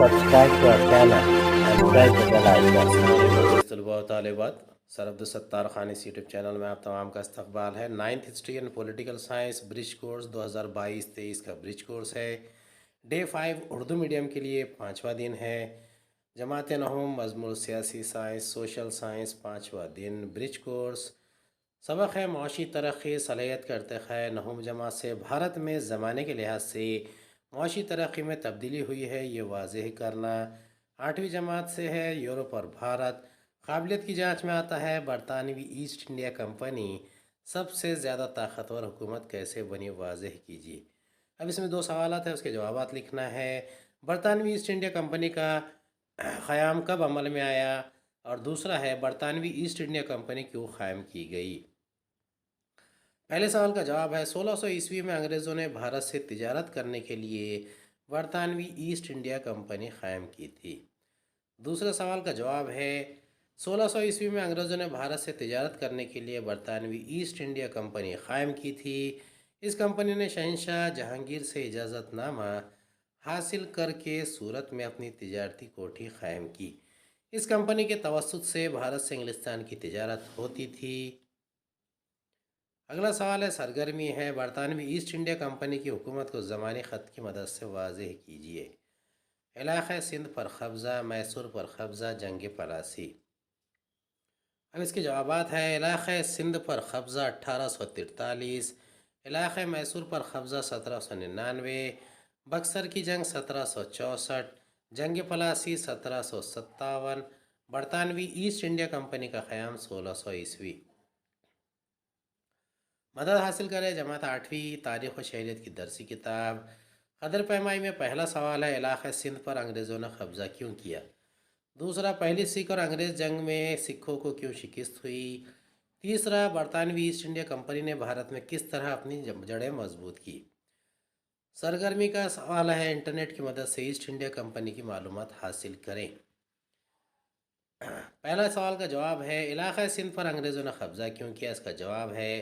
subscribe to our channel and press the bell icon. طلباء و طالبات، سر عبدالستار خان اس یوٹیوب چینل میں آپ تمام کا استقبال ہے۔ 9th history and political science bridge course 2022-23 کا برج کورس ہے۔ ڈے 5 اردو میڈیم کے لیے 5واں دن ہے۔ جماعت نہم مضمون سیاسی سائنس سوشل سائنس 5واں دن برج کورس۔ سبق ہے معاشی ترقی صلاحیت کا ارتقاء نہم جماعت سے بھارت میں زمانے کے لحاظ سے معاشی ترقی میں تبدیلی ہوئی ہے، یہ واضح کرنا۔ 8ویں جماعت سے ہے یورپ اور بھارت۔ قابلیت کی جانچ میں آتا ہے برطانوی ایسٹ انڈیا کمپنی سب سے زیادہ طاقتور حکومت کیسے بنی، واضح کیجیے۔ اب اس میں 2 سوالات ہیں، اس کے جوابات لکھنا ہے۔ برطانوی ایسٹ انڈیا کمپنی کا قیام کب عمل میں آیا، اور دوسرا ہے برطانوی ایسٹ انڈیا کمپنی کیوں قائم کی گئی۔ پہلے سوال کا جواب ہے 1600 عیسوی میں انگریزوں نے بھارت سے تجارت کرنے کے لیے برطانوی ایسٹ انڈیا کمپنی قائم کی تھی۔ دوسرے سوال کا جواب ہے 1600 عیسوی میں انگریزوں نے بھارت سے تجارت کرنے کے لیے برطانوی ایسٹ انڈیا کمپنی قائم کی تھی۔ اس کمپنی نے شہنشاہ جہانگیر سے اجازت نامہ حاصل کر کے سورت میں اپنی تجارتی کوٹھی قائم کی۔ اس کمپنی کے توسط سے بھارت سے انگلستان کی تجارت ہوتی تھی۔ اگلا سوال ہے سرگرمی ہے برطانوی ایسٹ انڈیا کمپنی کی حکومت کو زمانی خط کی مدد سے واضح کیجیے۔ علاقہ سندھ پر قبضہ، میسور پر قبضہ، جنگ پلاسی۔ اب اس کے جوابات ہیں علاقہ سندھ پر قبضہ 1843، علاقہ میسور پر قبضہ 1799، بکسر کی جنگ 1764، جنگ پلاسی 1757، برطانوی ایسٹ انڈیا کمپنی کا قیام 1600 عیسوی۔ مدد حاصل کرے جماعت 8ویں تاریخ و شہریت کی درسی کتاب۔ قدر پیمائی میں پہلا سوال ہے علاقہ سندھ پر انگریزوں نے قبضہ کیوں کیا۔ دوسرا پہلی سکھ اور انگریز جنگ میں سکھوں کو کیوں شکست ہوئی۔ تیسرا برطانوی ایسٹ انڈیا کمپنی نے بھارت میں کس طرح اپنی جڑیں مضبوط کی۔ سرگرمی کا سوال ہے انٹرنیٹ کی مدد سے ایسٹ انڈیا کمپنی کی معلومات حاصل کریں۔ پہلا سوال کا جواب ہے علاقہ سندھ پر انگریزوں نے قبضہ کیوں کیا۔ اس کا جواب ہے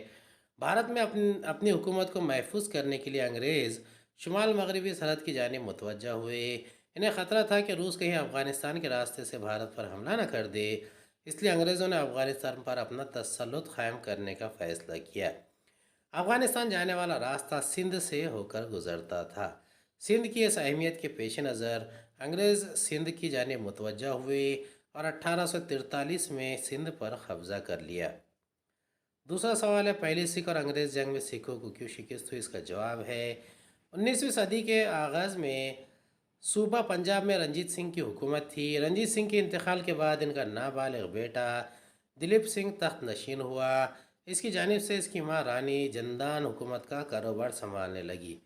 بھارت میں اپنی حکومت کو محفوظ کرنے کے لیے انگریز شمال مغربی سرحد کی جانب متوجہ ہوئے۔ انہیں خطرہ تھا کہ روس کہیں افغانستان کے راستے سے بھارت پر حملہ نہ کر دے، اس لیے انگریزوں نے افغانستان پر اپنا تسلط قائم کرنے کا فیصلہ کیا۔ افغانستان جانے والا راستہ سندھ سے ہو کر گزرتا تھا۔ سندھ کی اس اہمیت کے پیش نظر انگریز سندھ کی جانب متوجہ ہوئے اور 1843 میں سندھ پر قبضہ کر لیا۔ دوسرا سوال ہے پہلی سکھ اور انگریز جنگ میں سکھوں کو کیوں شکست ہوئی۔ اس کا جواب ہے 19ویں صدی کے آغاز میں صوبہ پنجاب میں رنجیت سنگھ کی حکومت تھی۔ رنجیت سنگھ کے انتقال کے بعد ان کا نابالغ بیٹا دلیپ سنگھ تخت نشین ہوا۔ اس کی جانب سے اس کی ماں رانی جندان حکومت کا کاروبار سنبھالنے لگی،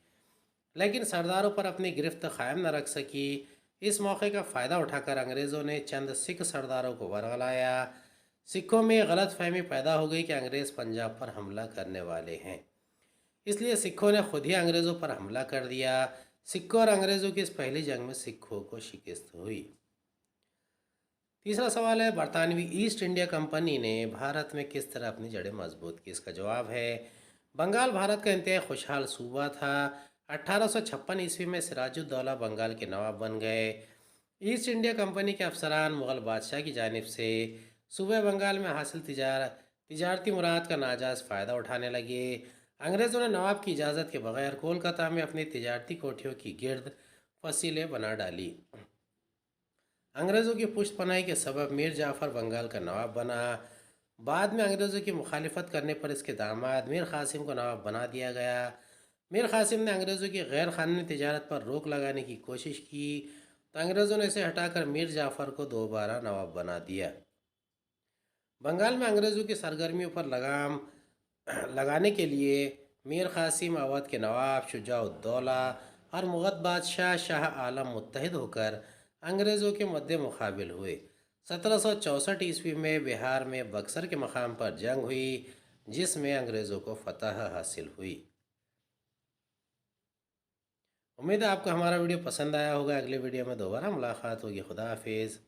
لیکن سرداروں پر اپنی گرفت قائم نہ رکھ سکی۔ اس موقع کا فائدہ اٹھا کر انگریزوں نے چند سکھ سرداروں کو ورگلایا۔ سکھوں میں غلط فہمی پیدا ہو گئی کہ انگریز پنجاب پر حملہ کرنے والے ہیں، اس لیے سکھوں نے خود ہی انگریزوں پر حملہ کر دیا۔ سکھوں اور انگریزوں کی اس پہلی جنگ میں سکھوں کو شکست ہوئی۔ تیسرا سوال ہے برطانوی ایسٹ انڈیا کمپنی نے بھارت میں کس طرح اپنی جڑیں مضبوط کی۔ اس کا جواب ہے بنگال بھارت کا انتہائی خوشحال صوبہ تھا۔ 1856 عیسوی میں سراج الدولہ بنگال کے نواب بن گئے۔ ایسٹ انڈیا کمپنی کے افسران مغل بادشاہ کی جانب سے صوبہ بنگال میں حاصل تجارتی مراد کا ناجائز فائدہ اٹھانے لگے۔ انگریزوں نے نواب کی اجازت کے بغیر کولکتہ میں اپنی تجارتی کوٹھیوں کی گرد فصیلیں بنا ڈالی۔ انگریزوں کی پشت پناہی کے سبب میر جعفر بنگال کا نواب بنا۔ بعد میں انگریزوں کی مخالفت کرنے پر اس کے داماد میر قاسم کو نواب بنا دیا گیا۔ میر قاسم نے انگریزوں کی غیر قانونی تجارت پر روک لگانے کی کوشش کی تو انگریزوں نے اسے ہٹا کر میر جعفر کو دوبارہ نواب بنا دیا۔ بنگال میں انگریزوں کی سرگرمیوں پر لگام لگانے کے لیے میر قاسم اودھ کے نواب شجاع الدولہ اور مغل بادشاہ شاہ عالم متحد ہو کر انگریزوں کے مد مقابل ہوئے۔ 1764 عیسوی میں بہار میں بکسر کے مقام پر جنگ ہوئی، جس میں انگریزوں کو فتح حاصل ہوئی۔ امید ہے آپ کو ہمارا ویڈیو پسند آیا ہوگا۔ اگلے ویڈیو میں دوبارہ ملاقات ہوگی۔ خدا حافظ۔